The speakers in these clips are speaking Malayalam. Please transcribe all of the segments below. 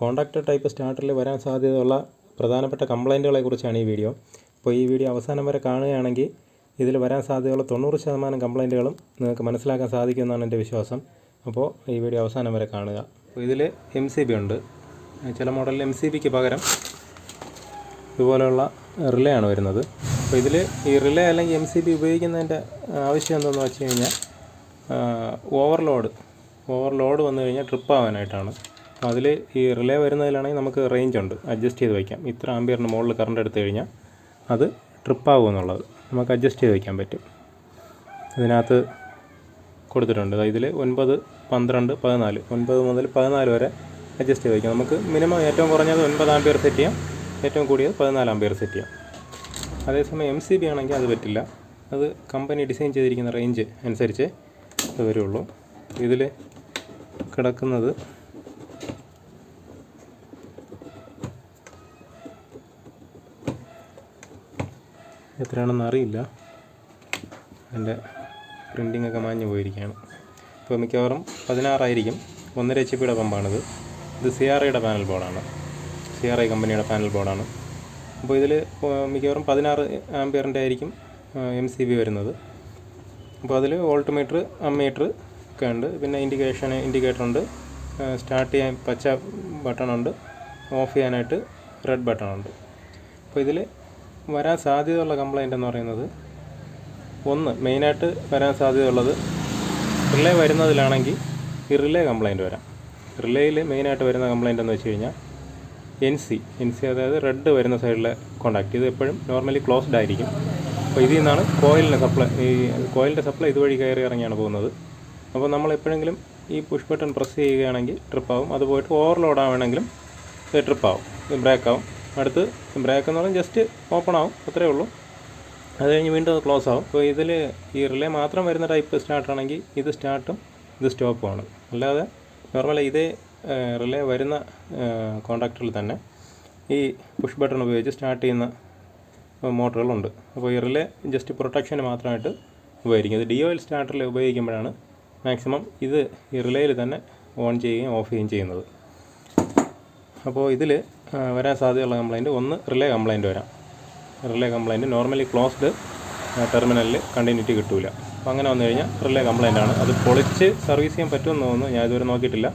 കോൺട്രാക്ടർ ടൈപ്പ് സ്റ്റാർട്ടറിൽ വരാൻ സാധ്യതയുള്ള പ്രധാനപ്പെട്ട കംപ്ലൈൻറ്റുകളെക്കുറിച്ചാണ് ഈ വീഡിയോ. അപ്പോൾ ഈ വീഡിയോ അവസാനം വരെ കാണുകയാണെങ്കിൽ ഇതിൽ വരാൻ സാധ്യതയുള്ള 90% കംപ്ലൈൻറ്റുകളും നിങ്ങൾക്ക് മനസ്സിലാക്കാൻ സാധിക്കുമെന്നാണ് എൻ്റെ വിശ്വാസം. അപ്പോൾ ഈ വീഡിയോ അവസാനം വരെ കാണുക. അപ്പോൾ ഇതിൽ MCB ഉണ്ട്. ചില മോഡലിൽ MCBക്ക് പകരം ഇതുപോലെയുള്ള റിലേ ആണ് വരുന്നത്. അപ്പോൾ ഇതിൽ ഈ റിലേ അല്ലെങ്കിൽ MCB ഉപയോഗിക്കുന്നതിൻ്റെ ആവശ്യം എന്താണെന്ന് വെച്ച് കഴിഞ്ഞാൽ ഓവർലോഡ് വന്നു കഴിഞ്ഞാൽ ട്രിപ്പ് ആവാനായിട്ടാണ്. അപ്പോൾ അതിൽ ഈ റിലേ വരുന്നതിലാണെങ്കിൽ നമുക്ക് റേഞ്ച് ഉണ്ട്, അഡ്ജസ്റ്റ് ചെയ്ത് വയ്ക്കാം. ഇത്ര ആംപിയറിന് മുകളിൽ കറണ്ട് എടുത്തു കഴിഞ്ഞാൽ അത് ട്രിപ്പാകും എന്നുള്ളത് നമുക്ക് അഡ്ജസ്റ്റ് ചെയ്ത് വയ്ക്കാൻ പറ്റും. ഇതിനകത്ത് കൊടുത്തിട്ടുണ്ട്. ഇതിൽ 9, 12, 14 9 മുതൽ 14 വരെ അഡ്ജസ്റ്റ് ചെയ്ത് വയ്ക്കാം. നമുക്ക് മിനിമം ഏറ്റവും കുറഞ്ഞത് 9 ആംപിയർ സെറ്റ് ചെയ്യാം, ഏറ്റവും കൂടിയത് 14 ആംപിയർ സെറ്റ് ചെയ്യാം. അതേസമയം MCB ആണെങ്കിൽ അത് പറ്റില്ല. അത് കമ്പനി ഡിസൈൻ ചെയ്തിരിക്കുന്ന റേഞ്ച് അനുസരിച്ച് അത് വരുള്ളൂ. ഇതിൽ കിടക്കുന്നത് എത്രയാണെന്ന് അറിയില്ല, എൻ്റെ പ്രിൻറ്റിംഗ് ഒക്കെ മാഞ്ഞു പോയിരിക്കുകയാണ്. ഇപ്പോൾ മിക്കവാറും 16 ആയിരിക്കും. 1.5 HP പമ്പാണിത്. ഇത് CRIയുടെ പാനൽ ബോർഡാണ്, CRI കമ്പനിയുടെ പാനൽ ബോർഡാണ്. അപ്പോൾ ഇതിൽ മിക്കവാറും 16 ആംപിയറിൻ്റെ ആയിരിക്കും MCB വരുന്നത്. അപ്പോൾ അതിൽ വോൾട്ട് മീറ്റർ, അമ്മീറ്റർ ഒക്കെ ഉണ്ട്. പിന്നെ ഇൻഡിക്കേറ്റർ ഉണ്ട്. സ്റ്റാർട്ട് ചെയ്യാൻ പച്ച ബട്ടണുണ്ട്, ഓഫ് ചെയ്യാനായിട്ട് റെഡ് ബട്ടണുണ്ട്. അപ്പോൾ ഇതിൽ വരാൻ സാധ്യതയുള്ള കംപ്ലൈൻ്റ് എന്ന് പറയുന്നത്, മെയിനായിട്ട് വരാൻ സാധ്യതയുള്ളത് റിലേ വരുന്നതിലാണെങ്കിൽ ഈ റിലേ കംപ്ലൈൻറ്റ് വരാം. റിലേയിൽ മെയിനായിട്ട് വരുന്ന കംപ്ലൈൻ്റ് എന്ന് വെച്ച് കഴിഞ്ഞാൽ NC അതായത് റെഡ് വരുന്ന സൈഡിലെ കോണ്ടാക്ട് ഇത് എപ്പോഴും നോർമലി ക്ലോസ്ഡ് ആയിരിക്കും. അപ്പോൾ ഇതിൽ നിന്നാണ് കോയിലിൻ്റെ സപ്ലൈ ഇതുവഴി കയറി ഇറങ്ങിയാണ് പോകുന്നത്. അപ്പോൾ നമ്മൾ എപ്പോഴെങ്കിലും ഈ പുഷ് ബട്ടൺ പ്രസ് ചെയ്യുകയാണെങ്കിൽ ട്രിപ്പാവും. അത് പോയിട്ട് ഓവർലോഡ് ആവുകയാണെങ്കിലും ഇത് ട്രിപ്പാവും, ബ്രേക്കാവും. അടുത്ത് ബ്രേക്ക് എന്ന് പറഞ്ഞാൽ ജസ്റ്റ് ഓപ്പൺ ആവും, അത്രയേ ഉള്ളൂ. അത് കഴിഞ്ഞ് വീണ്ടും അത് ക്ലോസ് ആവും. അപ്പോൾ ഇതിൽ ഈ റിലേ മാത്രം വരുന്ന ടൈപ്പ് സ്റ്റാർട്ടാണെങ്കിൽ ഇത് സ്റ്റാർട്ടും ഇത് സ്റ്റോപ്പുമാണ്. അല്ലാതെ നോർമലി ഇതേ റിലേ വരുന്ന കോൺട്രാക്ടറിൽ തന്നെ ഈ പുഷ് ബട്ടൺ ഉപയോഗിച്ച് സ്റ്റാർട്ട് ചെയ്യുന്ന മോട്ടറുകളുണ്ട്. അപ്പോൾ ഈ റിലേ ജസ്റ്റ് പ്രൊട്ടക്ഷന് മാത്രമായിട്ട് ഉപയോഗിക്കും. ഇത് DOL സ്റ്റാർട്ടറിൽ ഉപയോഗിക്കുമ്പോഴാണ് മാക്സിമം ഇത് ഈ റിലേയിൽ തന്നെ ഓൺ ചെയ്യുകയും ഓഫ് ചെയ്യുകയും ചെയ്യുന്നത്. അപ്പോൾ ഇതിൽ വരാൻ സാധ്യതയുള്ള കംപ്ലൈൻറ്റ്, റിലേ കംപ്ലൈൻറ്റ് വരാം. റിലേ കംപ്ലൈൻറ്റ് നോർമലി ക്ലോസ്ഡ് ടെർമിനലിൽ കണ്ടിന്യൂറ്റി കിട്ടില്ല. അപ്പോൾ അങ്ങനെ വന്നു കഴിഞ്ഞാൽ റിലേ കംപ്ലൈൻ്റാണ്. അത് പൊളിച്ച് സർവീസ് ചെയ്യാൻ പറ്റുമെന്ന് തോന്നുന്നു, ഞാൻ ഇതുവരെ നോക്കിയിട്ടില്ല.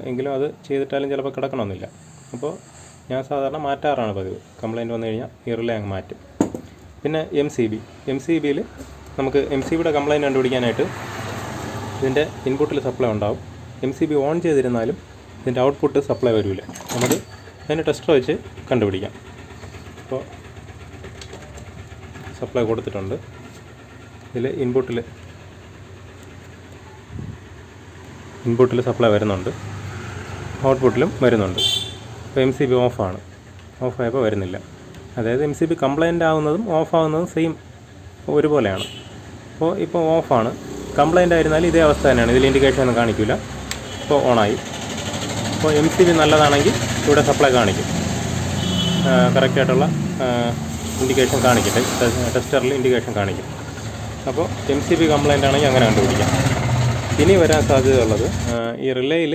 എങ്കിലും അത് ചെയ്തിട്ടാലും ചിലപ്പോൾ കിടക്കണമെന്നില്ല. അപ്പോൾ ഞാൻ സാധാരണ മാറ്റാറാണ് പതിവ്. കംപ്ലൈൻറ്റ് വന്നു കഴിഞ്ഞാൽ ഈ റിലേ അങ്ങ് മാറ്റും. പിന്നെ MCBയിൽ നമുക്ക് MCBയുടെ കംപ്ലൈൻറ്റ് കണ്ടുപിടിക്കാനായിട്ട് ഇതിൻ്റെ ഇൻപുട്ടിൽ സപ്ലൈ ഉണ്ടാവും. MCB ഓൺ ചെയ്തിരുന്നാലും ഇതിൻ്റെ ഔട്ട്പുട്ട് സപ്ലൈ വരില്ല. നമുക്ക് അതിന് ടെസ്റ്റർ വെച്ച് കണ്ടുപിടിക്കാം. അപ്പോൾ സപ്ലൈ കൊടുത്തിട്ടുണ്ട്. ഇതിൽ ഇൻപുട്ടിൽ സപ്ലൈ വരുന്നുണ്ട്, ഔട്ട്പുട്ടിലും വരുന്നുണ്ട്. അപ്പോൾ MCB ഓഫായപ്പോൾ വരുന്നില്ല. അതായത് MCB കംപ്ലൈൻ്റ് ആവുന്നതും ഓഫാവുന്നതും സെയിം ഒരുപോലെയാണ്. ഇപ്പോൾ ഓഫാണ്. കംപ്ലൈൻ്റ് ആയിരുന്നാലും ഇതേ അവസ്ഥ തന്നെയാണ്. ഇതിൽ ഇൻഡിക്കേഷൻ ഒന്നും കാണിക്കില്ല. ഇപ്പോൾ ഓണായി. അപ്പോൾ MCB നല്ലതാണെങ്കിൽ ഇവിടെ സപ്ലൈ കാണിക്കും, കറക്റ്റായിട്ടുള്ള ഇൻഡിക്കേഷൻ കാണിക്കും, ടെസ്റ്ററിൽ ഇൻഡിക്കേഷൻ കാണിക്കും. അപ്പോൾ MCB കംപ്ലൈൻ്റ് ആണെങ്കിൽ അങ്ങനെ കണ്ടുപിടിക്കാം. ഇനി വരാൻ സാധ്യതയുള്ളത് ഈ റിലേയിൽ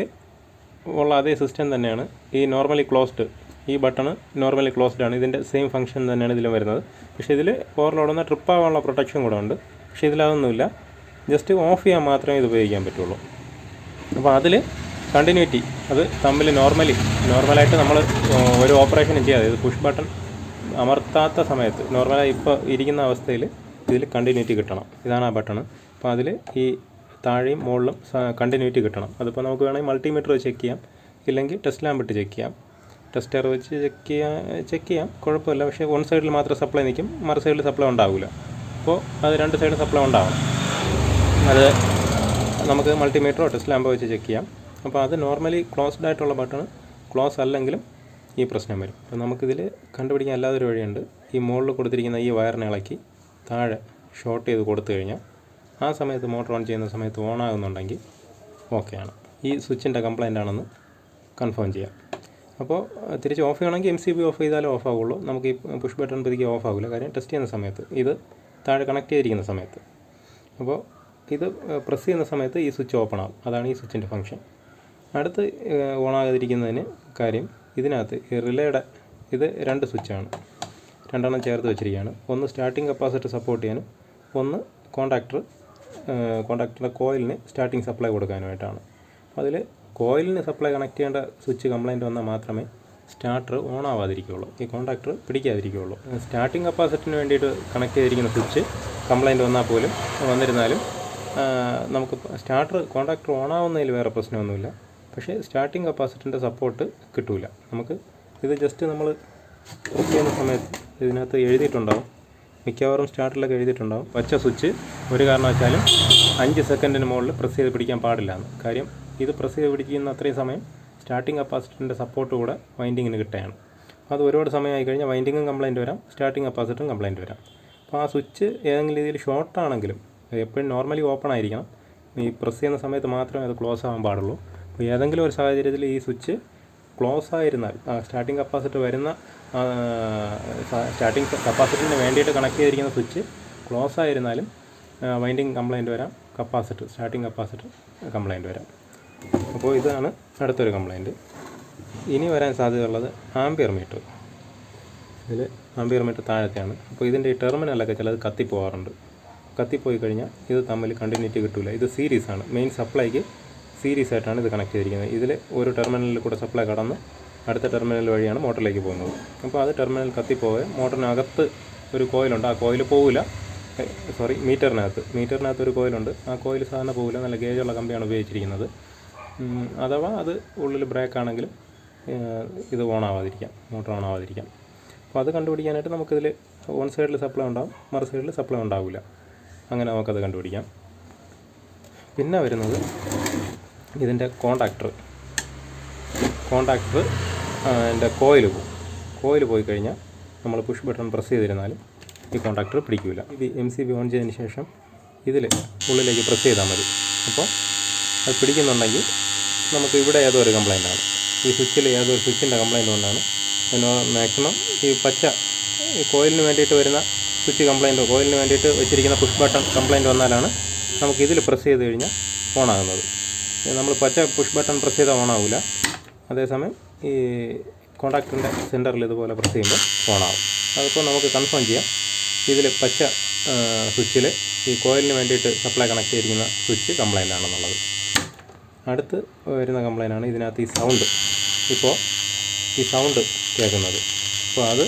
ഉള്ള അതേ സിസ്റ്റം തന്നെയാണ്. ഈ നോർമലി ക്ലോസ്ഡ്, ഈ ബട്ടണ് നോർമലി ക്ലോസ്ഡ് ആണ്. ഇതിൻ്റെ സെയിം ഫംഗ്ഷൻ തന്നെയാണ് ഇതിലും വരുന്നത്. പക്ഷേ ഇതിൽ ഓവർലോഡുന്ന ട്രിപ്പ് ആവാനുള്ള പ്രൊട്ടക്ഷൻ കൂടെ ഉണ്ട്. പക്ഷേ ഇതിലതൊന്നുമില്ല. ജസ്റ്റ് ഓഫ് ചെയ്യാൻ മാത്രമേ ഇത് ഉപയോഗിക്കാൻ പറ്റുള്ളൂ. അപ്പോൾ അതിൽ കണ്ടിന്യൂറ്റി അത് തമ്മിൽ നോർമലായിട്ട് നമ്മൾ ഒരു ഓപ്പറേഷനും ചെയ്യാതെ ഇത് പുഷ് ബട്ടൺ അമർത്താത്ത സമയത്ത് നോർമലായി ഇപ്പോൾ ഇരിക്കുന്ന അവസ്ഥയിൽ ഇതിൽ കണ്ടിന്യൂറ്റി കിട്ടണം. ഇതാണ് ആ ബട്ടണ്. അപ്പോൾ അതിൽ ഈ താഴെയും മുകളിലും കണ്ടിന്യൂറ്റി കിട്ടണം. അതിപ്പോൾ നമുക്ക് വേണമെങ്കിൽ മൾട്ടിമീറ്റർ വെച്ച് ചെക്ക് ചെയ്യാം, ഇല്ലെങ്കിൽ ടെസ്റ്റ് ലാമ്പ് ഇട്ട് ചെക്ക് ചെയ്യാം. ടെസ്റ്റർ വെച്ച് ചെക്ക് ചെയ്യാം, കുഴപ്പമില്ല. പക്ഷേ വൺ സൈഡിൽ മാത്രം സപ്ലൈ നിൽക്കും, മറു സൈഡിൽ സപ്ലൈ ഉണ്ടാവില്ല. അപ്പോൾ അത് രണ്ട് സൈഡ് സപ്ലൈ ഉണ്ടാവണം. അത് നമുക്ക് മൾട്ടിമീറ്ററോ ടെസ്റ്റ് ലാമ്പോ വെച്ച് ചെക്ക് ചെയ്യാം. അപ്പോൾ അത് നോർമലി ക്ലോസ്ഡ് ആയിട്ടുള്ള ബട്ടൺ ക്ലോസ് അല്ലെങ്കിലും ഈ പ്രശ്നം വരും. അപ്പോൾ നമുക്കിതിൽ കണ്ടുപിടിക്കാൻ അല്ലാതൊരു വഴിയുണ്ട്. ഈ മുകളിൽ കൊടുത്തിരിക്കുന്ന ഈ വയറിനെ ഇളക്കി താഴെ ഷോർട്ട് ചെയ്ത് കൊടുത്തു കഴിഞ്ഞാൽ ആ സമയത്ത് മോട്ടർ ഓൺ ചെയ്യുന്ന സമയത്ത് ഓൺ ആകുന്നുണ്ടെങ്കിൽ ഓക്കെയാണ്. ഈ സ്വിച്ചിൻ്റെ കംപ്ലൈൻ്റ് ആണെന്ന് കൺഫേം ചെയ്യാം. അപ്പോൾ തിരിച്ച് ഓഫ് ചെയ്യണമെങ്കിൽ MCB ഓഫ് ചെയ്താലേ ഓഫ് ആവുള്ളൂ. നമുക്ക് ഈ പുഷ് ബട്ടൺ പതിക്ക് ഓഫ് ആകില്ല. കാര്യം ടെസ്റ്റ് ചെയ്യുന്ന സമയത്ത് ഇത് താഴെ കണക്ട് ചെയ്തിരിക്കുന്ന സമയത്ത്. അപ്പോൾ ഇത് പ്രസ് ചെയ്യുന്ന സമയത്ത് ഈ സ്വിച്ച് ഓപ്പൺ ആവും. അതാണ് ഈ സ്വിച്ചിൻ്റെ ഫംഗ്ഷൻ. അടുത്ത് ഓണാകാതിരിക്കുന്നതിന് കാര്യം ഇതിനകത്ത് ഈ റിലേയുടെ ഇത് 2 സ്വിച്ചാണ്, 2 എണ്ണം ചേർത്ത് വെച്ചിരിക്കുകയാണ്. ഒന്ന് സ്റ്റാർട്ടിംഗ് കപ്പാസിറ്റർ സപ്പോർട്ട് ചെയ്യാനും ഒന്ന് കോണ്ടാക്ടറിൻ്റെ കോയിലിന് സ്റ്റാർട്ടിംഗ് സപ്ലൈ കൊടുക്കാനുമായിട്ടാണ്. അതിൽ കോയിലിന് സപ്ലൈ കണക്ട് ചെയ്യേണ്ട സ്വിച്ച് കംപ്ലൈൻറ്റ് വന്നാൽ മാത്രമേ സ്റ്റാർട്ടർ ഓൺ ആവാതിരിക്കുകയുള്ളൂ, ഈ കോണ്ടാക്ടർ പിടിക്കാതിരിക്കുകയുള്ളൂ. സ്റ്റാർട്ടിംഗ് കപ്പാസിറ്ററിന് വേണ്ടിയിട്ട് കണക്ട് ചെയ്തിരിക്കുന്ന സ്വിച്ച് കംപ്ലൈൻറ്റ് വന്നാൽ പോലും വന്നിരുന്നാലും നമുക്ക് സ്റ്റാർട്ടർ കോണ്ടാക്ടർ ഓൺ ആവുന്നതിൽ വേറെ പ്രശ്നമൊന്നുമില്ല. പക്ഷേ സ്റ്റാർട്ടിംഗ് കപ്പാസിറ്ററിൻ്റെ സപ്പോർട്ട് കിട്ടില്ല നമുക്ക്. ഇത് ജസ്റ്റ് നമ്മൾ പ്രസ് ചെയ്യുന്ന സമയത്ത് ഇതിനകത്ത് എഴുതിയിട്ടുണ്ടാവും, മിക്കവാറും സ്റ്റാർട്ടറിലൊക്കെ എഴുതിയിട്ടുണ്ടാവും, പച്ച സ്വിച്ച് ഒരു കാരണവശാലും 5 സെക്കൻഡിന് മുകളിൽ പ്രസ് ചെയ്ത് പിടിക്കാൻ പാടില്ല എന്ന്. കാര്യം ഇത് പ്രസ് ചെയ്ത് പിടിക്കുന്ന അത്രയും സമയം സ്റ്റാർട്ടിംഗ് കപ്പാസിറ്ററിൻ്റെ സപ്പോർട്ട് കൂടെ വൈൻഡിങ്ങിന് കിട്ടുകയാണ്. അത് ഒരുപാട് സമയമായി കഴിഞ്ഞാൽ വൈൻഡിങ്ങും കംപ്ലൈൻറ്റ് വരാം, സ്റ്റാർട്ടിംഗ് കപ്പാസിറ്ററും കംപ്ലൈൻറ്റ് വരാം. അപ്പോൾ ആ സ്വിച്ച് ഏതെങ്കിലും രീതിയിൽ ഷോർട്ടാണെങ്കിലും എപ്പോഴും നോർമലി ഓപ്പൺ ആയിരിക്കണം, ഈ പ്രസ് ചെയ്യുന്ന സമയത്ത് മാത്രമേ അത് ക്ലോസ് ആവാൻ പാടുള്ളൂ. അപ്പോൾ ഏതെങ്കിലും ഒരു സാഹചര്യത്തിൽ ഈ സ്വിച്ച് ക്ലോസ് ആയിരുന്നാൽ സ്റ്റാർട്ടിംഗ് കപ്പാസിറ്റർ വരുന്ന സ്റ്റാർട്ടിംഗ് കപ്പാസിറ്ററിന് വേണ്ടിയിട്ട് കണക്ട് ചെയ്തിരിക്കുന്ന സ്വിച്ച് ക്ലോസ് ആയിരുന്നാലും വൈൻഡിങ് കംപ്ലൈൻറ്റ് വരാം, സ്റ്റാർട്ടിംഗ് കപ്പാസിറ്റർ കംപ്ലൈൻറ്റ് വരാം. അപ്പോൾ ഇതാണ് അടുത്തൊരു കംപ്ലൈൻറ്റ്. ഇനി വരാൻ സാധ്യതയുള്ളത് ആംപിയർ മീറ്റർ. ഇതിൽ ആംപിയർ മീറ്റർ താഴത്തെയാണ്. അപ്പോൾ ഇതിൻ്റെ ഈ ടെർമിനലൊക്കെ ചിലത് കത്തിപ്പോകാറുണ്ട്. കത്തിപ്പോയി കഴിഞ്ഞാൽ ഇത് തമ്മിൽ കണ്ടിന്യൂറ്റി കിട്ടില്ല. ഇത് സീരീസാണ്, മെയിൻ സപ്ലൈക്ക് സീരീസ് ആയിട്ടാണ് ഇത് കണക്ട് ചെയ്തിരിക്കുന്നത്. ഇതിൽ ഒരു ടെർമിനലിൽ കൂടെ സപ്ലൈ കടന്ന് അടുത്ത ടെർമിനൽ വഴിയാണ് മോട്ടറിലേക്ക് പോകുന്നത്. അപ്പോൾ അത് ടെർമിനൽ കത്തിപ്പോവുക, മോട്ടറിനകത്ത് ഒരു കോയിലുണ്ട്, ആ കോയിൽ പോവില്ല, മീറ്ററിനകത്ത് ഒരു കോയിലുണ്ട്, ആ കോയിൽ സാധാരണ പോവില്ല, നല്ല ഗേജുള്ള കമ്പിയാണ് ഉപയോഗിച്ചിരിക്കുന്നത്. അഥവാ അത് ഉള്ളിൽ ബ്രേക്ക് ആണെങ്കിലും ഇത് ഓണാവാതിരിക്കാം, മോട്ടർ ഓണാവാതിരിക്കാം. അപ്പോൾ അത് കണ്ടുപിടിക്കാനായിട്ട് നമുക്കിതിൽ വൺ സൈഡിൽ സപ്ലൈ ഉണ്ടാകും, മറു സൈഡിൽ സപ്ലൈ ഉണ്ടാവില്ല, അങ്ങനെ നമുക്കത് കണ്ടുപിടിക്കാം. പിന്നെ വരുന്നത് ഇതിൻ്റെ കോണ്ടാക്ടർ എൻ്റെ കോയിൽ പോയി കഴിഞ്ഞാൽ നമ്മൾ പുഷ് ബട്ടൺ പ്രസ് ചെയ്തിരുന്നാലും ഈ കോണ്ടാക്ടർ പിടിക്കില്ല. ഇത് MCB ഓൺ ചെയ്തതിന് ശേഷം ഇതിൽ ഉള്ളിലേക്ക് പ്രസ് ചെയ്താൽ മതി. അപ്പോൾ അത് പിടിക്കുന്നുണ്ടെങ്കിൽ നമുക്ക് ഇവിടെ ഏതോ ഒരു കംപ്ലൈൻറ്റാണ്, ഈ സ്വിച്ചിൽ ഏതോ ഒരു സ്വിച്ചിൻ്റെ കംപ്ലൈൻറ്റ് കൊണ്ടാണ്. മാക്സിമം ഈ പച്ച ഈ കോയിലിന് വേണ്ടിയിട്ട് വരുന്ന സ്വിച്ച് കംപ്ലൈൻറ്റ്, കോയിലിന് വേണ്ടിയിട്ട് വെച്ചിരിക്കുന്ന പുഷ് ബട്ടൺ കംപ്ലൈൻറ്റ് വന്നാലാണ് നമുക്ക് ഇതിൽ പ്രസ് ചെയ്ത് കഴിഞ്ഞാൽ ഓണാകുന്നത്. നമ്മൾ പച്ച പുഷ് ബട്ടൺ പ്രസ് ചെയ്താൽ ഓണാവില്ല, അതേസമയം ഈ കോണ്ടാക്ടറിൻ്റെ സെൻറ്ററിൽ ഇതുപോലെ പ്രസ് ചെയ്യുമ്പോൾ ഓണാകും. അതിപ്പോൾ നമുക്ക് കൺഫേം ചെയ്യാം ഇതിൽ പച്ച സ്വിച്ചിൽ ഈ കോയിലിന് വേണ്ടിയിട്ട് സപ്ലൈ കണക്ട് ചെയ്തിരിക്കുന്ന സ്വിച്ച് കംപ്ലൈൻ്റ് ആണെന്നുള്ളത്. അടുത്ത് വരുന്ന കംപ്ലൈൻ്റാണ് ഇതിനകത്ത് ഈ സൗണ്ട്. ഇപ്പോൾ ഈ സൗണ്ട് കേൾക്കുന്നത്, അപ്പോൾ അത്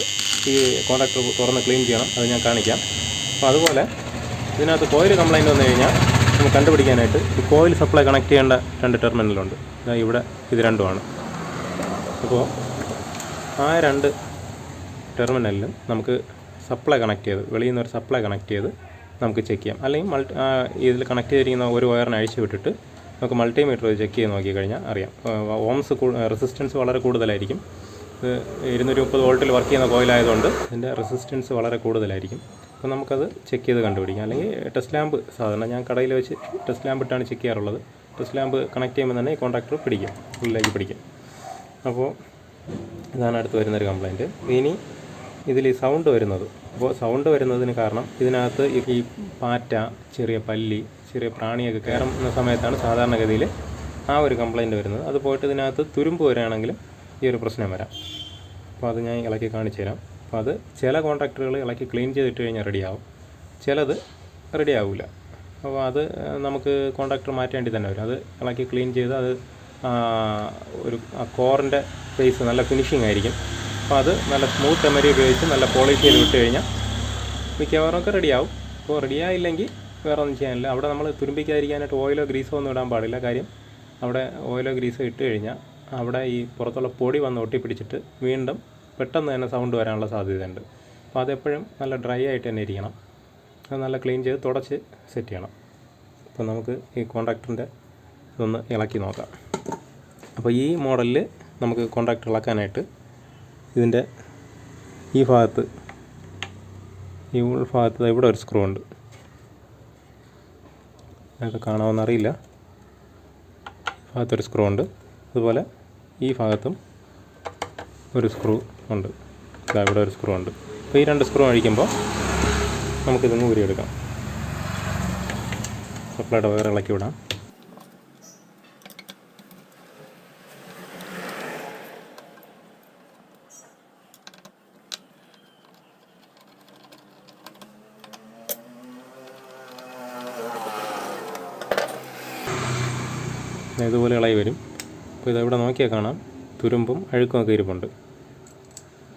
ഈ കോണ്ടാക്ടർ തുറന്ന് ക്ലീൻ ചെയ്യണം, അത് ഞാൻ കാണിക്കാം. അപ്പോൾ അതുപോലെ ഇതിനകത്ത് കോയിൽ കംപ്ലൈൻറ്റ് വന്നു കഴിഞ്ഞാൽ നമുക്ക് കണ്ടുപിടിക്കാനായിട്ട് ഈ കോയിൽ സപ്ലൈ കണക്ട് ചെയ്യേണ്ട 2 ടെർമിനലുണ്ട്, ഇവിടെ ഇത് രണ്ടുമാണ്. അപ്പോൾ ആ 2 ടെർമിനലിലും നമുക്ക് സപ്ലൈ കണക്ട് ചെയ്ത്, വെളിയിൽ നിന്ന് ഒരു സപ്ലൈ കണക്ട് ചെയ്ത് നമുക്ക് ചെക്ക് ചെയ്യാം. അല്ലെങ്കിൽ ഇതിൽ കണക്ട് ചെയ്തിരിക്കുന്ന ഒരു വയറിനെ അഴിച്ചു വിട്ടിട്ട് നമുക്ക് മൾട്ടിമീറ്റർ ചെക്ക് ചെയ്ത് നോക്കിക്കഴിഞ്ഞാൽ അറിയാം. ഓംസ് റെസിസ്റ്റൻസ് വളരെ കൂടുതലായിരിക്കും. ഇത് 230 വോൾട്ടിൽ വർക്ക് ചെയ്യുന്ന കോയിലായതുകൊണ്ട് ഇതിൻ്റെ റെസിസ്റ്റൻസ് വളരെ കൂടുതലായിരിക്കും. അപ്പോൾ നമുക്കത് ചെക്ക് ചെയ്ത് കണ്ടുപിടിക്കാം. അല്ലെങ്കിൽ ടെസ്റ്റ് ലാമ്പ്, സാധാരണ ഞാൻ കടയിൽ വെച്ച് ടെസ്റ്റ് ലാമ്പ് ഇട്ടാണ് ചെക്ക് ചെയ്യാറുള്ളത്. ടെസ്റ്റ് ലാമ്പ് കണക്ട് ചെയ്യുമ്പോൾ തന്നെ ഈ കോണ്ടാക്ടർ പിടിക്കും, ഉള്ളിലേക്ക് പിടിക്കും. അപ്പോൾ ഇതാണ് അടുത്ത് വരുന്നൊരു കംപ്ലൈൻറ്റ്. ഇനി ഇതിൽ ഈ സൗണ്ട് വരുന്നത്, അപ്പോൾ സൗണ്ട് വരുന്നതിന് കാരണം ഇതിനകത്ത് ഈ പാറ്റ, ചെറിയ പല്ലി, ചെറിയ പ്രാണിയൊക്കെ കയറുന്ന സമയത്താണ് സാധാരണഗതിയിൽ ആ ഒരു കംപ്ലൈൻറ്റ് വരുന്നത്. അത് പോയിട്ട് ഇതിനകത്ത് തുരുമ്പ് വരികയാണെങ്കിലും ഈ ഒരു പ്രശ്നം വരാം. അപ്പോൾ അത് ഞാൻ ഇളക്കി കാണിച്ചു തരാം. അപ്പോൾ അത് ചില കോൺട്രാക്ടറുകൾ ഇളക്കി ക്ലീൻ ചെയ്തിട്ട് കഴിഞ്ഞാൽ റെഡിയാവും, ചിലത് റെഡി ആവില്ല. അപ്പോൾ അത് നമുക്ക് കോൺട്രാക്ടർ മാറ്റേണ്ടി തന്നെ വരും. അത് ഇളക്കി ക്ലീൻ ചെയ്ത് അത് ഒരു കോറിൻ്റെ ഫേസ് നല്ല ഫിനിഷിംഗ് ആയിരിക്കും. അപ്പോൾ അത് നല്ല സ്മൂത്ത് എമരി ഉപയോഗിച്ച് നല്ല പോളിഷ് ചെയ്ത് വിട്ട് കഴിഞ്ഞാൽ മിക്കവാറും ഒക്കെ റെഡിയാവും. അപ്പോൾ റെഡിയായില്ലെങ്കിൽ വേറെ ഒന്നും ചെയ്യാനില്ല. അവിടെ നമ്മൾ തുരുമ്പിക്കാതിരിക്കാനായിട്ട് ഓയിലോ ഗ്രീസോ ഒന്നും ഇടാൻ പാടില്ല. കാര്യം അവിടെ ഓയിലോ ഗ്രീസോ ഇട്ട് കഴിഞ്ഞാൽ അവിടെ ഈ പുറത്തുള്ള പൊടി വന്ന് ഒട്ടിപ്പിടിച്ചിട്ട് വീണ്ടും പെട്ടെന്ന് തന്നെ സൗണ്ട് വരാനുള്ള സാധ്യതയുണ്ട്. അപ്പോൾ അതെപ്പോഴും നല്ല ഡ്രൈ ആയിട്ട് തന്നെ ഇരിക്കണം. അത് നല്ല ക്ലീൻ ചെയ്ത് തുടച്ച് സെറ്റ് ചെയ്യണം. അപ്പോൾ നമുക്ക് ഈ കോൺട്രാക്ടറിൻ്റെ ഇതൊന്ന് ഇളക്കി നോക്കാം. അപ്പോൾ ഈ മോഡലിൽ നമുക്ക് കോൺട്രാക്ടർ ഇളക്കാനായിട്ട് ഇതിൻ്റെ ഈ ഭാഗത്ത് ഇവിടെ ഒരു സ്ക്രൂ ഉണ്ട്. അതൊക്കെ കാണാമെന്നറിയില്ല. ഭാഗത്തൊരു സ്ക്രൂ ഉണ്ട്. അതുപോലെ ഈ ഭാഗത്തും ഒരു സ്ക്രൂ ഉണ്ട്. ഇവിടെ ഒരു സ്ക്രൂ ഉണ്ട്. അപ്പോൾ ഈ 2 സ്ക്രൂ അഴിക്കുമ്പോൾ നമുക്കിതൊന്ന് ഊരിയെടുക്കാം. സപ്ലൈയുടെ വയർ ഇളക്കി വിടാം. ഇതുപോലെ ഇളകി വരും. അപ്പോൾ ഇതെവിടെ നോക്കിയാൽ കാണാം തുരുമ്പും അഴുക്കുമൊക്കെ ഇരിപ്പുണ്ട്.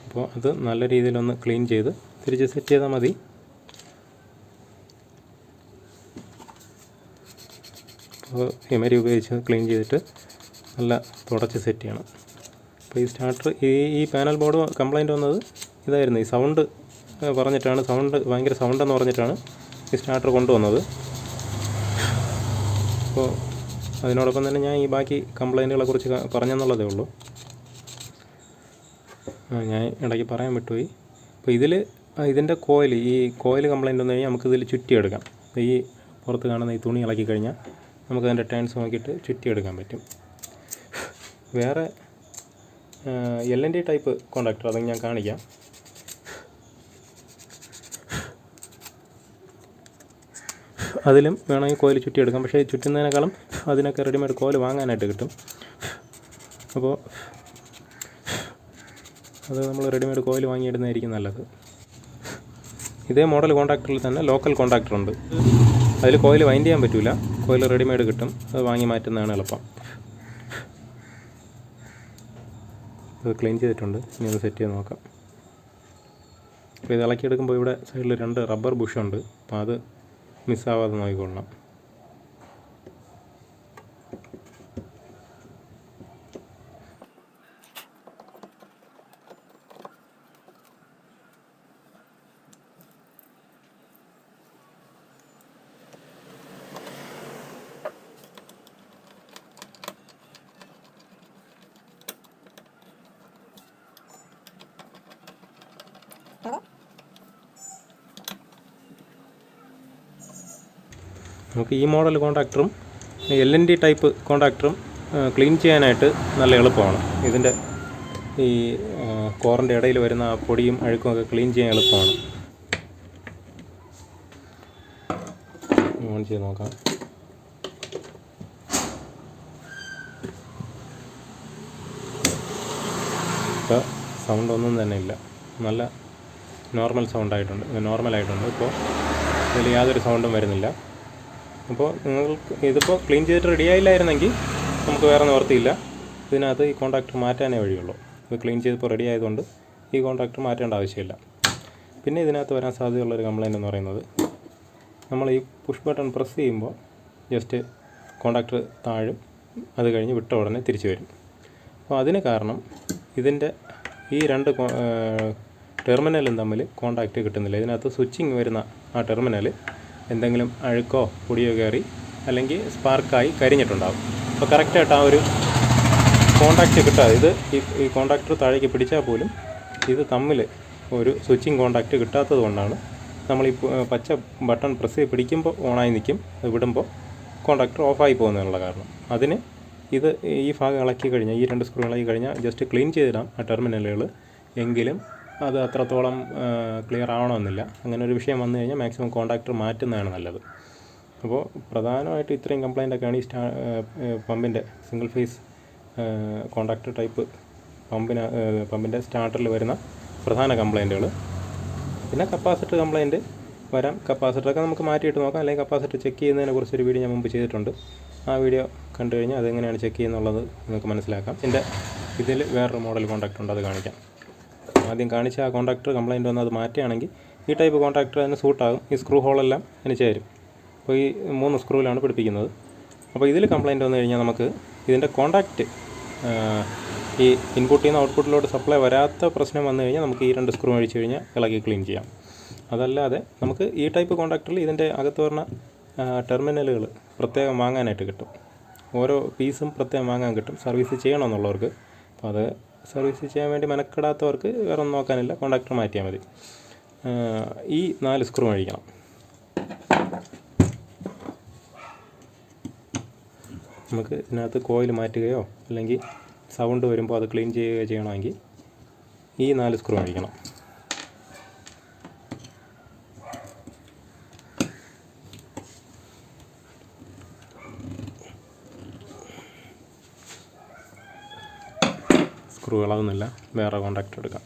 അപ്പോൾ അത് നല്ല രീതിയിലൊന്ന് ക്ലീൻ ചെയ്ത് തിരിച്ച് സെറ്റ് ചെയ്താൽ മതി. അപ്പോൾ എമരി ഉപയോഗിച്ച് ക്ലീൻ ചെയ്തിട്ട് നല്ല തുടച്ച് സെറ്റ് ചെയ്യണം. അപ്പോൾ ഈ സ്റ്റാർട്ടർ ഈ പാനൽ ബോർഡ് കംപ്ലൈൻറ്റ് വന്നത് ഇതായിരുന്നു. ഈ സൗണ്ട് പറഞ്ഞിട്ടാണ്, ഭയങ്കര സൗണ്ടെന്ന് പറഞ്ഞിട്ടാണ് ഈ സ്റ്റാർട്ടർ കൊണ്ടുവന്നത്. അപ്പോൾ അതിനോടൊപ്പം തന്നെ ഞാൻ ഈ ബാക്കി കംപ്ലൈൻറ്റുകളെ കുറിച്ച് പറഞ്ഞെന്നുള്ളതേ ഉള്ളൂ. ഞാൻ ഇടയ്ക്ക് പറയാൻ വിട്ടുപോയി. അപ്പോൾ ഇതിൻ്റെ ഈ കോയിൽ കംപ്ലൈൻറ്റ് വന്നു കഴിഞ്ഞാൽ നമുക്കിതിൽ ചുറ്റിയെടുക്കാം. ഈ പുറത്ത് കാണുന്ന ഈ തുണി ഇളക്കി കഴിഞ്ഞാൽ നമുക്കതിൻ്റെ ടേൺസ് നോക്കിയിട്ട് ചുറ്റിയെടുക്കാൻ പറ്റും. വേറെ LND ടൈപ്പ് കോണ്ടാക്ടർ അത് ഞാൻ കാണിക്കാം. അതിലും വേണമെങ്കിൽ കോയിൽ ചുറ്റിയെടുക്കാം. പക്ഷേ ചുറ്റുന്നതിനേക്കാളും അതിനൊക്കെ റെഡിമെയ്ഡ് കോയിൽ വാങ്ങാനായിട്ട് കിട്ടും. അപ്പോൾ അത് നമ്മൾ റെഡിമെയ്ഡ് കോയിൽ വാങ്ങിയിടുന്നതായിരിക്കും നല്ലത്. ഇതേ മോഡൽ കോണ്ടാക്ടറിൽ തന്നെ ലോക്കൽ കോണ്ടാക്ടർ ഉണ്ട്. അതിൽ കോയിൽ വൈൻഡ് ചെയ്യാൻ പറ്റില്ല, കോയിൽ റെഡിമെയ്ഡ് കിട്ടും. അത് വാങ്ങി മാറ്റുന്നതാണ് എളുപ്പം. അത് ക്ലീൻ ചെയ്തിട്ടുണ്ട്. ഇനി ഒന്ന് സെറ്റ് ചെയ്ത് നോക്കാം. അപ്പോൾ ഇത് ഇളക്കിയെടുക്കുമ്പോൾ ഇവിടെ സൈഡിൽ 2 റബ്ബർ ബുഷുണ്ട്. അപ്പോൾ അത് മിസ്സാവാതെ നോക്കിക്കൊള്ളണം. നമുക്ക് ഈ മോഡൽ കോണ്ടാക്ടറും LND ടൈപ്പ് കോണ്ടാക്ടറും ക്ലീൻ ചെയ്യാനായിട്ട് നല്ല എളുപ്പമാണ്. ഇതിൻ്റെ ഈ കോറിൻ്റെ ഇടയിൽ വരുന്ന പൊടിയും അഴുക്കും ഒക്കെ ക്ലീൻ ചെയ്യാൻ എളുപ്പമാണ്. ഓൺ ചെയ്ത് നോക്കാം. ഇപ്പോൾ സൗണ്ടൊന്നും തന്നെ ഇല്ല, നല്ല നോർമലായിട്ടുണ്ട്. ഇപ്പോൾ ഇതിൽ യാതൊരു സൗണ്ടും വരുന്നില്ല. അപ്പോൾ നിങ്ങൾക്ക് ഇതിപ്പോൾ ക്ലീൻ ചെയ്തിട്ട് റെഡിയായില്ലായിരുന്നെങ്കിൽ നമുക്ക് വേറെ നിവർത്തിയില്ല. ഇതിനകത്ത് ഈ കോണ്ടാക്ടർ മാറ്റാനേ വഴിയുള്ളൂ. ഇത് ക്ലീൻ ചെയ്തിപ്പോൾ റെഡി ആയതുകൊണ്ട് ഈ കോണ്ടാക്ടർ മാറ്റേണ്ട ആവശ്യമില്ല. പിന്നെ ഇതിനകത്ത് വരാൻ സാധ്യതയുള്ളൊരു കംപ്ലൈൻറ്റ് എന്ന് പറയുന്നത്, നമ്മൾ ഈ പുഷ് ബട്ടൺ പ്രസ് ചെയ്യുമ്പോൾ ജസ്റ്റ് കോണ്ടാക്ടർ താഴും, അത് കഴിഞ്ഞ് വിട്ട ഉടനെ തിരിച്ചു വരും. അപ്പോൾ അതിന് കാരണം ഇതിൻ്റെ ഈ 2 ടെർമിനലും തമ്മിൽ കോണ്ടാക്റ്റ് കിട്ടുന്നില്ല. ഇതിനകത്ത് സ്വിച്ചിങ് വരുന്ന ആ ടെർമിനൽ എന്തെങ്കിലും അഴുക്കോ പൊടിയോ കയറി അല്ലെങ്കിൽ സ്പാർക്കായി കരിഞ്ഞിട്ടുണ്ടാകും. അപ്പോൾ കറക്റ്റായിട്ട് ആ ഒരു കോണ്ടാക്റ്റ് കിട്ടാതെ, ഇത് ഈ കോണ്ടാക്ടർ താഴേക്ക് പിടിച്ചാൽ പോലും ഇത് തമ്മിൽ ഒരു സ്വിച്ചിങ് കോണ്ടാക്റ്റ് കിട്ടാത്തത് കൊണ്ടാണ് നമ്മൾ ഈ പച്ച ബട്ടൺ പ്രസ് ചെയ്ത് പിടിക്കുമ്പോൾ ഓണായി നിൽക്കും, അത് വിടുമ്പോൾ കോണ്ടാക്ടർ ഓഫായി പോകുന്നതിനുള്ള കാരണം. അതിന് ഈ ഭാഗം ഇളക്കി കഴിഞ്ഞാൽ, ഈ 2 സ്ക്രൂ ഇളക്കി കഴിഞ്ഞാൽ ജസ്റ്റ് ക്ലീൻ ചെയ്തിടാം ആ ടെർമിനലുകൾ. എങ്കിലും അത് അത്രത്തോളം ക്ലിയർ ആവണമെന്നില്ല. അങ്ങനെ ഒരു വിഷയം വന്നു കഴിഞ്ഞാൽ മാക്സിമം കോണ്ടാക്ടർ മാറ്റുന്നതാണ് നല്ലത്. അപ്പോൾ പ്രധാനമായിട്ട് ഇത്രയും കംപ്ലൈൻറ്റൊക്കെയാണ് ഈ പമ്പിൻ്റെ സിംഗിൾ ഫേസ് കോണ്ടാക്ടർ ടൈപ്പ് പമ്പിൻ്റെ സ്റ്റാർട്ടറിൽ വരുന്ന പ്രധാന കംപ്ലൈൻറ്റുകൾ. പിന്നെ കപ്പാസിറ്റർ കംപ്ലൈൻറ്റ് വരാം. കപ്പാസിറ്ററൊക്കെ നമുക്ക് മാറ്റിയിട്ട് നോക്കാം. അല്ലെങ്കിൽ കപ്പാസിറ്റർ ചെക്ക് ചെയ്യുന്നതിനെ കുറിച്ചൊരു വീഡിയോ ഞാൻ മുമ്പ് ചെയ്തിട്ടുണ്ട്. ആ വീഡിയോ കണ്ടു കഴിഞ്ഞാൽ അതെങ്ങനെയാണ് ചെക്ക് ചെയ്യുന്നുള്ളത് നിങ്ങൾക്ക് മനസ്സിലാക്കാം. ഇതിൽ വേറൊരു മോഡൽ കോണ്ടാക്ടർ ഉണ്ട്, അത് കാണിക്കാം. ആദ്യം കാണിച്ച ആ കോണ്ടാക്ടർ കംപ്ലൈൻറ്റ് വന്ന് അത് മാറ്റുകയാണെങ്കിൽ ഈ ടൈപ്പ് കോണ്ടാക്ടർ അതിന് സൂട്ടാകും. ഈ സ്ക്രൂ ഹോളെല്ലാം അതിന് ചേരും. അപ്പോൾ ഈ 3 സ്ക്രൂവിലാണ് പിടിപ്പിക്കുന്നത്. അപ്പോൾ ഇതിൽ കംപ്ലൈൻറ്റ് വന്നു കഴിഞ്ഞാൽ നമുക്ക് ഇതിൻ്റെ കോണ്ടാക്റ്റ് ഈ ഇൻപുട്ടിൽ നിന്ന് ഔട്ട്പുട്ടിലോട്ട് സപ്ലൈ വരാത്ത പ്രശ്നം വന്നു കഴിഞ്ഞാൽ നമുക്ക് ഈ 2 സ്ക്രൂ അഴിച്ച് കഴിഞ്ഞാൽ ഇളക്കി ക്ലീൻ ചെയ്യാം. അതല്ലാതെ നമുക്ക് ഈ ടൈപ്പ് കോണ്ടാക്ടറിൽ ഇതിൻ്റെ അകത്ത് വരുന്ന ടെർമിനലുകൾ പ്രത്യേകം വാങ്ങാനായിട്ട് കിട്ടും. ഓരോ പീസും പ്രത്യേകം വാങ്ങാൻ കിട്ടും സർവീസ് ചെയ്യണമെന്നുള്ളവർക്ക്. അപ്പോൾ അത് സർവീസ് ചെയ്യാൻ വേണ്ടി മെനക്കെടാത്തവർക്ക് വേറെ ഒന്നും നോക്കാനില്ല, കോണ്ടാക്ടർ മാറ്റിയാൽ മതി. ഈ 4 സ്ക്രൂ അഴിക്കണം. നമുക്ക് ഇതിനകത്ത് കോയിൽ മാറ്റുകയോ അല്ലെങ്കിൽ സൗണ്ട് വരുമ്പോൾ അത് ക്ലീൻ ചെയ്യുകയോ ചെയ്യണമെങ്കിൽ ഈ 4 സ്ക്രൂ അഴിക്കണം. സ്ക്രൂ ഇളകുന്നില്ല, വേറെ കോണ്ടാക്ടർ എടുക്കാം.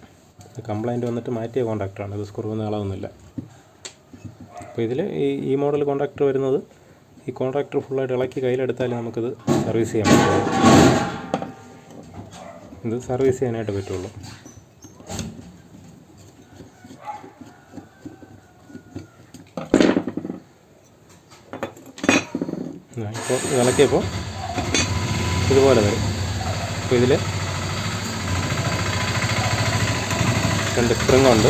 കംപ്ലൈൻറ്റ് വന്നിട്ട് മാറ്റിയ കോണ്ടാക്ടറാണ്, ഇത് സ്ക്രൂ ഒന്നും ഇളകുന്നില്ല. അപ്പോൾ ഇതിൽ ഈ മോഡൽ കോണ്ടാക്ടർ വരുന്നത്, ഈ കോണ്ടാക്ടർ ഫുള്ളായിട്ട് ഇളക്കി കയ്യിലെടുത്താൽ നമുക്കിത് സർവീസ് ചെയ്യാൻ പറ്റുള്ളൂ. ഇത് സർവീസ് ചെയ്യാനായിട്ട് പറ്റുള്ളൂ. ഇപ്പോൾ ഇളക്കിയപ്പോൾ ഇതുപോലെ വരും. അപ്പോൾ ഇതിൽ 2 സ്പ്രിങ്ങുണ്ട്.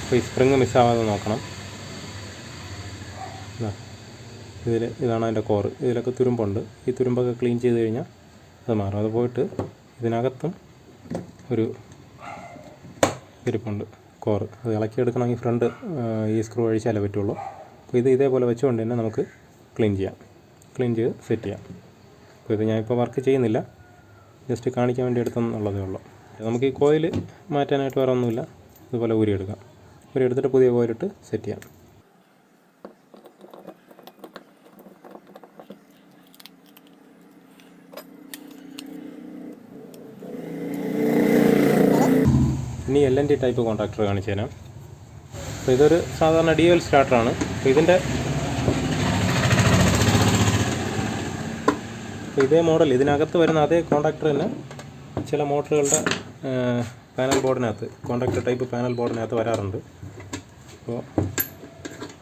അപ്പോൾ ഈ സ്പ്രിങ് മിസ്സാവാതെ നോക്കണം. ഇതാണ് അതിൻ്റെ കോറ്. ഇതിലൊക്കെ തുരുമ്പുണ്ട്. ഈ തുരുമ്പൊക്കെ ക്ലീൻ ചെയ്ത് കഴിഞ്ഞാൽ അത് മാറും. അത് പോയിട്ട് ഇതിനകത്തും ഒരു ഇരിപ്പുണ്ട് കോറ്. അത് ഇളക്കിയെടുക്കണമെങ്കിൽ ഫ്രണ്ട് ഈ സ്ക്രൂ അഴിച്ചാലേ പറ്റുള്ളൂ. അപ്പോൾ ഇതേപോലെ വെച്ചുകൊണ്ട് തന്നെ നമുക്ക് ക്ലീൻ ചെയ്ത് സെറ്റ് ചെയ്യാം. അപ്പോൾ ഇത് ഞാനിപ്പോൾ വർക്ക് ചെയ്യുന്നില്ല, ജസ്റ്റ് കാണിക്കാൻ വേണ്ടി എടുത്തെന്നുള്ളതേ ഉള്ളൂ. നമുക്ക് ഈ കോയിൽ മാറ്റാനായിട്ട് വേറെ ഒന്നുമില്ല. ഇതുപോലെ ഊരിയെടുത്തിട്ട് പുതിയ കോയിലിട്ട് സെറ്റ് ചെയ്യാം. ഇനി LNT ടൈപ്പ് കോൺട്രാക്ടർ കാണിച്ചു തരാം. അപ്പോൾ ഇതൊരു സാധാരണ DOL സ്റ്റാർട്ടറാണ്. അപ്പോൾ ഇതേ മോഡൽ ഇതിനകത്ത് വരുന്ന അതേ കോൺട്രാക്ടർ തന്നെ ചില മോട്ടറുകളുടെ പാനൽ ബോർഡിനകത്ത് കോൺട്രാക്ടർ ടൈപ്പ് പാനൽ ബോർഡിനകത്ത് വരാറുണ്ട്. അപ്പോൾ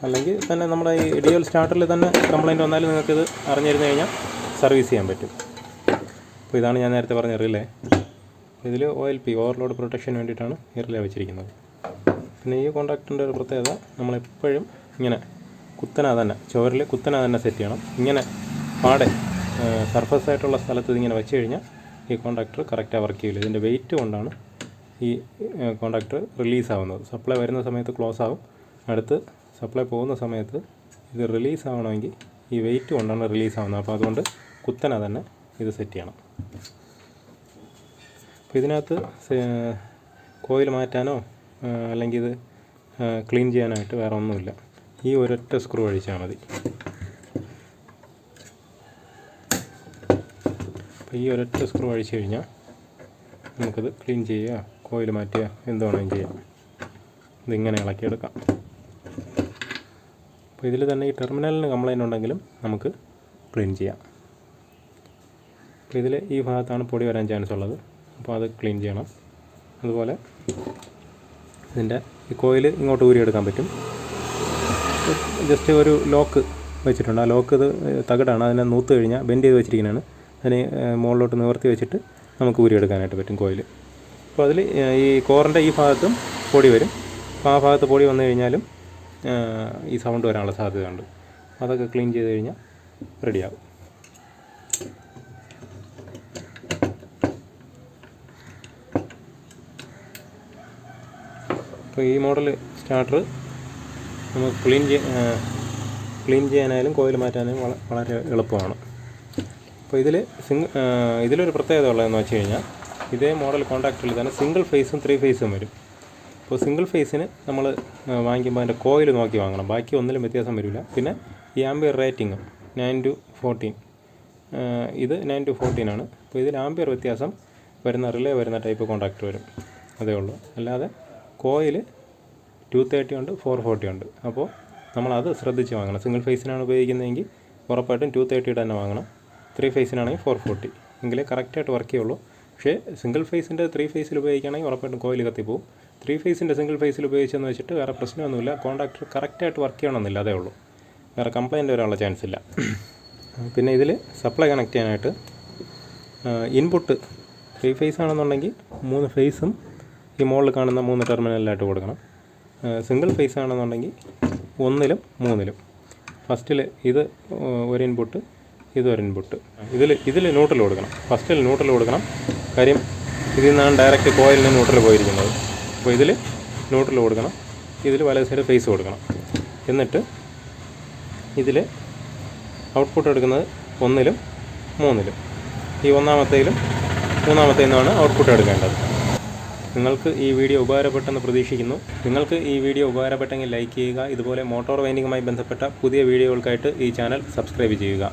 അല്ലെങ്കിൽ തന്നെ നമ്മുടെ ഈ DOL സ്റ്റാർട്ടറിൽ തന്നെ കംപ്ലയിൻറ്റ് വന്നാലും നിങ്ങൾക്കിത് അറിഞ്ഞിരുന്നു കഴിഞ്ഞാൽ സർവീസ് ചെയ്യാൻ പറ്റും. അപ്പോൾ ഇതാണ് ഞാൻ നേരത്തെ പറഞ്ഞ റിലേ. ഇതിൽ OLP ഓവർലോഡ് പ്രൊട്ടക്ഷന് വേണ്ടിയിട്ടാണ് ഈ റിലേ വെച്ചിരിക്കുന്നത്. പിന്നെ ഈ കോൺട്രാക്ടറിൻ്റെ ഒരു പ്രത്യേകത, നമ്മളെപ്പോഴും ഇങ്ങനെ ചുവരിൽ കുത്തനെ തന്നെ സെറ്റ് ചെയ്യണം. ഇങ്ങനെ പാടെ സർഫസ് ആയിട്ടുള്ള സ്ഥലത്ത് ഇതിങ്ങനെ വെച്ച് കഴിഞ്ഞാൽ ഈ കോൺട്രാക്ടർ കറക്റ്റായി വർക്ക് ചെയ്യില്ല. ഇതിൻ്റെ വെയിറ്റ് കൊണ്ടാണ് ഈ കോൺട്രാക്ടർ റിലീസ് ആവുന്നത്. സപ്ലൈ വരുന്ന സമയത്ത് ക്ലോസ് ആവും, അടുത്ത് സപ്ലൈ പോകുന്ന സമയത്ത് ഇത് റിലീസ് ആവണമെങ്കിൽ ഈ വെയിറ്റ് കൊണ്ടാണ് റിലീസ് ആവുന്നത്. അപ്പോൾ അതുകൊണ്ട് കുത്തനെ തന്നെ ഇത് സെറ്റ് ചെയ്യണം. അപ്പോൾ ഇതിനകത്ത് കോയിൽ മാറ്റാനോ അല്ലെങ്കിൽ ഇത് ക്ലീൻ ചെയ്യാനായിട്ട് വേറെ ഒന്നുമില്ല. ഈ ഒരൊറ്റ സ്ക്രൂ അഴിച്ചാൽ മതി. അപ്പോൾ ഈ ഒരൊറ്റ സ്ക്രൂ അഴിച്ചു കഴിഞ്ഞാൽ നമുക്കിത് ക്ലീൻ ചെയ്യുക, കോയിൽ മാറ്റുക, എന്ത് വേണമെങ്കിലും ചെയ്യാം. ഇതിങ്ങനെ ഇളക്കിയെടുക്കാം. അപ്പോൾ ഇതിൽ തന്നെ ഈ ടെർമിനലിന് കംപ്ലയിൻ്റ് ഉണ്ടെങ്കിലും നമുക്ക് ക്ലീൻ ചെയ്യാം. അപ്പോൾ ഇതിൽ ഈ ഭാഗത്താണ് പൊടി വരാൻ ചാൻസ് ഉള്ളത്. അപ്പോൾ അത് ക്ലീൻ ചെയ്യണം. അതുപോലെ ഇതിൻ്റെ ഈ കോയിൽ ഇങ്ങോട്ട് ഊരിയെടുക്കാൻ പറ്റും. ജസ്റ്റ് ഒരു ലോക്ക് വെച്ചിട്ടുണ്ട്. ആ ലോക്ക് ഇത് തകിടാണ്, അതിനെ നൂത്ത് കഴിഞ്ഞാൽ ബെൻഡ് ചെയ്ത് വെച്ചിരിക്കുന്നതാണ്. അതിനെ മുകളിലോട്ട് നിവർത്തി വെച്ചിട്ട് നമുക്ക് ഊരിയെടുക്കാനായിട്ട് പറ്റും കോയിൽ. അപ്പോൾ അതിൽ ഈ കോറിൻ്റെ ഈ ഭാഗത്തും പൊടി വരും. അപ്പോൾ ആ ഭാഗത്ത് പൊടി വന്നു കഴിഞ്ഞാലും ഈ സൗണ്ട് വരാനുള്ള സാധ്യതയുണ്ട്. അതൊക്കെ ക്ലീൻ ചെയ്ത് കഴിഞ്ഞാൽ റെഡിയാകും. അപ്പോൾ ഈ മോഡൽ സ്റ്റാർട്ടർ നമുക്ക് ക്ലീൻ ചെയ്യാനായാലും കോയിൽ മാറ്റാനായാലും വളരെ എളുപ്പമാണ്. അപ്പോൾ ഇതിലൊരു പ്രത്യേകത ഉള്ളതെന്ന് വെച്ച് കഴിഞ്ഞാൽ ഇതേ മോഡൽ കോൺട്രാക്ടറിൽ തന്നെ സിംഗിൾ ഫേസും 3 ഫേസും വരും. അപ്പോൾ സിംഗിൾ ഫേസിന് നമ്മൾ വാങ്ങിക്കുമ്പോൾ അതിൻ്റെ കോയിൽ നോക്കി വാങ്ങണം, ബാക്കി ഒന്നിലും വ്യത്യാസം വരില്ല. പിന്നെ ഈ ആംബിയർ റേറ്റിംഗ് 9-14, ഇത് 9-14 ആണ്. അപ്പോൾ ഇതിൽ ആംബിയർ വ്യത്യാസം റിലേ വരുന്ന ടൈപ്പ് കോൺട്രാക്ടർ വരും, അതേ ഉള്ളൂ. അല്ലാതെ കോയിൽ 230 ഉണ്ട്, 440 ഉണ്ട്. അപ്പോൾ നമ്മളത് ശ്രദ്ധിച്ച് വാങ്ങണം. സിംഗിൾ ഫേസിനാണ് ഉപയോഗിക്കുന്നതെങ്കിൽ ഉറപ്പായിട്ടും 230 തന്നെ വാങ്ങണം. 3 ഫേസിനാണെങ്കിൽ 440, എങ്കിലേ കറക്റ്റായിട്ട് വർക്ക് ചെയ്യുള്ളൂ. പക്ഷേ സിംഗിൾ ഫേസിൻ്റെ 3 ഫേസിൽ ഉപയോഗിക്കുകയാണെങ്കിൽ ഉറപ്പായിട്ടും കോയിൽ കത്തിപ്പോവും. 3 ഫേസിൻ്റെ സിംഗിൾ ഫേസിൽ ഉപയോഗിച്ചെന്ന് വെച്ചിട്ട് വേറെ പ്രശ്നമൊന്നുമില്ല. കോൺട്രാക്ടർ കറക്റ്റായിട്ട് വർക്ക് ചെയ്യണമെന്നില്ല, അതേ ഉള്ളൂ. വേറെ കംപ്ലയിൻ്റ് വരാനുള്ള ചാൻസ് ഇല്ല. പിന്നെ ഇതിൽ സപ്ലൈ കണക്ട് ചെയ്യാനായിട്ട് ഇൻപുട്ട് 3 ഫേസ് ആണെന്നുണ്ടെങ്കിൽ 3 ഫേസും ഈ മുകളിൽ കാണുന്ന 3 ടെർമിനലിലായിട്ട് കൊടുക്കണം. സിംഗിൾ ഫേസ് ആണെന്നുണ്ടെങ്കിൽ 1-ലും 3-ലും. ഫസ്റ്റിൽ ഇത് ഒരു ഇൻപുട്ട്, ഇതൊരു ഇൻപുട്ട്. ഇതിൽ ന്യൂട്രൽ കൊടുക്കണം. ഫസ്റ്റിൽ ന്യൂട്രൽ കൊടുക്കണം. കാര്യം ഇതിൽ നിന്നാണ് ഡയറക്റ്റ് കോയിലിന് ന്യൂട്രൽ പോയിരിക്കുന്നത്. അപ്പോൾ ഇതിൽ ന്യൂട്രൽ കൊടുക്കണം, ഇതിൽ വലത് സൈഡ് ഫേസ് കൊടുക്കണം. എന്നിട്ട് ഇതിൽ ഔട്ട്പുട്ട് എടുക്കുന്നത് 1-ലും 3-ലും. ഈ 1-മത്തേലും 3-മത്തേൽ നിന്നാണ് ഔട്ട്പുട്ട് എടുക്കേണ്ടത്. നിങ്ങൾക്ക് ഈ വീഡിയോ ഉപകാരപ്പെട്ടെന്ന് പ്രതീക്ഷിക്കുന്നു. നിങ്ങൾക്ക് ഈ വീഡിയോ ഉപകാരപ്പെട്ടെങ്കിൽ ലൈക്ക് ചെയ്യുക. ഇതുപോലെ മോട്ടോർ വൈൻഡിങ്ങുമായി ബന്ധപ്പെട്ട പുതിയ വീഡിയോകൾക്കായിട്ട് ഈ ചാനൽ സബ്സ്ക്രൈബ് ചെയ്യുക.